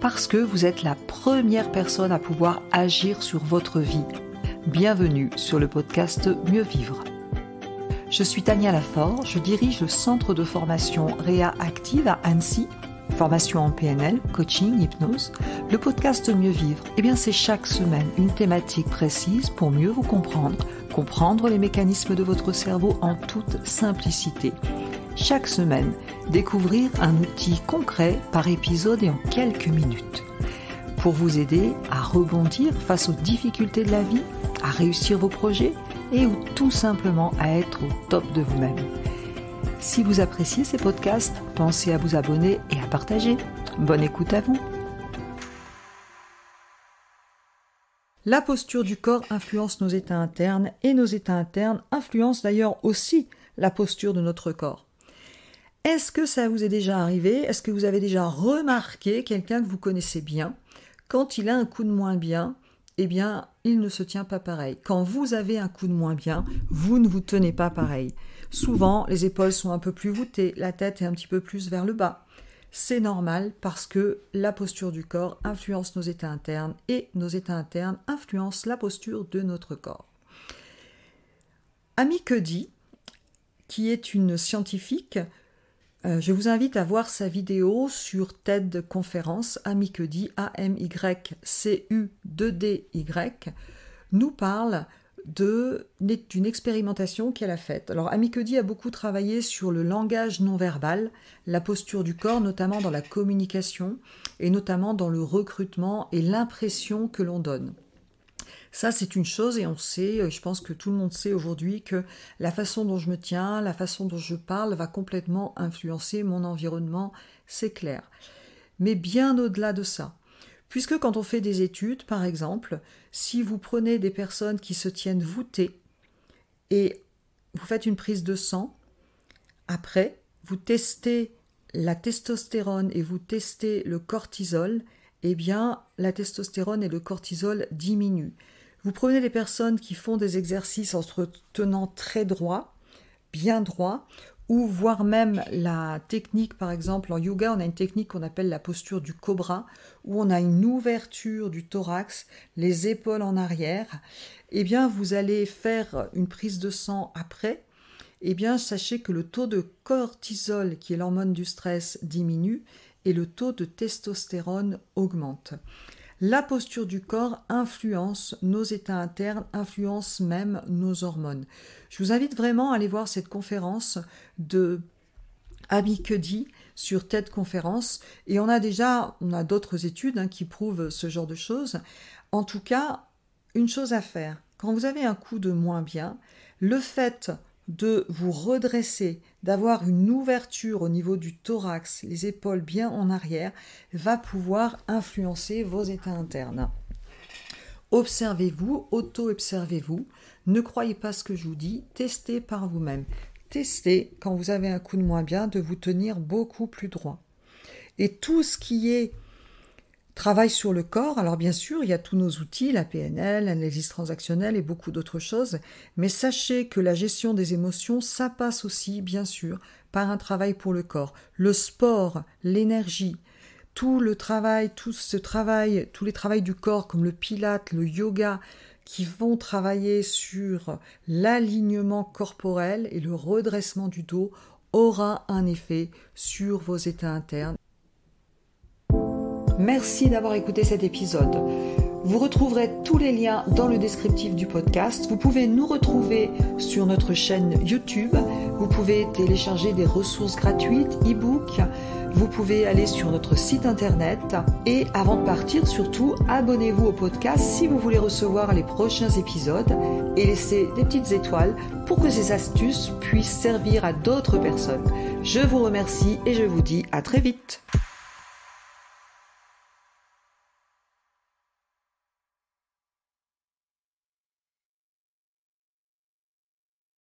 parce que vous êtes la première personne à pouvoir agir sur votre vie. Bienvenue sur le podcast Mieux Vivre. Je suis Tania Lafort, je dirige le centre de formation Réa Active à Annecy, formation en PNL, coaching, hypnose. Le podcast Mieux Vivre, c'est chaque semaine une thématique précise pour mieux vous comprendre les mécanismes de votre cerveau en toute simplicité. Chaque semaine, découvrir un outil concret par épisode et en quelques minutes. Pour vous aider à rebondir face aux difficultés de la vie, à réussir vos projets et ou tout simplement à être au top de vous-même. Si vous appréciez ces podcasts, pensez à vous abonner et à partager. Bonne écoute à vous. La posture du corps influence nos états internes et nos états internes influencent d'ailleurs aussi la posture de notre corps. Est-ce que ça vous est déjà arrivé? Est-ce que vous avez déjà remarqué quelqu'un que vous connaissez bien? Quand il a un coup de moins bien, il ne se tient pas pareil. Quand vous avez un coup de moins bien, vous ne vous tenez pas pareil. Souvent, les épaules sont un peu plus voûtées, la tête est un petit peu plus vers le bas. C'est normal parce que la posture du corps influence nos états internes et nos états internes influencent la posture de notre corps. Amy Cuddy, qui est une scientifique, je vous invite à voir sa vidéo sur TED Conférence. Amy Cuddy, A-M-Y-C-U-2-D-Y, nous parle d'une expérimentation qu'elle a faite. Alors, Amy Cuddy a beaucoup travaillé sur le langage non verbal, la posture du corps, notamment dans la communication et notamment dans le recrutement et l'impression que l'on donne. Ça, c'est une chose et on sait, je pense que tout le monde sait aujourd'hui que la façon dont je me tiens, la façon dont je parle va complètement influencer mon environnement, c'est clair. Mais bien au-delà de ça, puisque quand on fait des études, par exemple, si vous prenez des personnes qui se tiennent voûtées et vous faites une prise de sang, après, vous testez la testostérone et vous testez le cortisol, la testostérone et le cortisol diminuent. Vous prenez des personnes qui font des exercices en se tenant très droit, bien droit, ou voire même la technique, par exemple en yoga, on a une technique qu'on appelle la posture du cobra, où on a une ouverture du thorax, les épaules en arrière. Vous allez faire une prise de sang après. Sachez que le taux de cortisol, qui est l'hormone du stress, diminue et le taux de testostérone augmente. La posture du corps influence nos états internes, influence même nos hormones. Je vous invite vraiment à aller voir cette conférence de Amy Cuddy sur TED Conférence. Et on a d'autres études qui prouvent ce genre de choses. En tout cas, une chose à faire. Quand vous avez un coup de moins bien, le fait de vous redresser, d'avoir une ouverture au niveau du thorax, les épaules bien en arrière, va pouvoir influencer vos états internes. Observez-vous, auto-observez-vous, ne croyez pas ce que je vous dis, testez par vous-même. Testez, quand vous avez un coup de moins bien, de vous tenir beaucoup plus droit. Et tout ce qui est travail sur le corps, alors bien sûr, il y a tous nos outils, la PNL, l'analyse transactionnelle et beaucoup d'autres choses, mais sachez que la gestion des émotions, ça passe aussi, bien sûr, par un travail pour le corps. Le sport, l'énergie, tous les travails du corps comme le pilate, le yoga, qui vont travailler sur l'alignement corporel et le redressement du dos, aura un effet sur vos états internes. Merci d'avoir écouté cet épisode. Vous retrouverez tous les liens dans le descriptif du podcast. Vous pouvez nous retrouver sur notre chaîne YouTube. Vous pouvez télécharger des ressources gratuites, e-books. Vous pouvez aller sur notre site internet. Et avant de partir, surtout, abonnez-vous au podcast si vous voulez recevoir les prochains épisodes et laissez des petites étoiles pour que ces astuces puissent servir à d'autres personnes. Je vous remercie et je vous dis à très vite.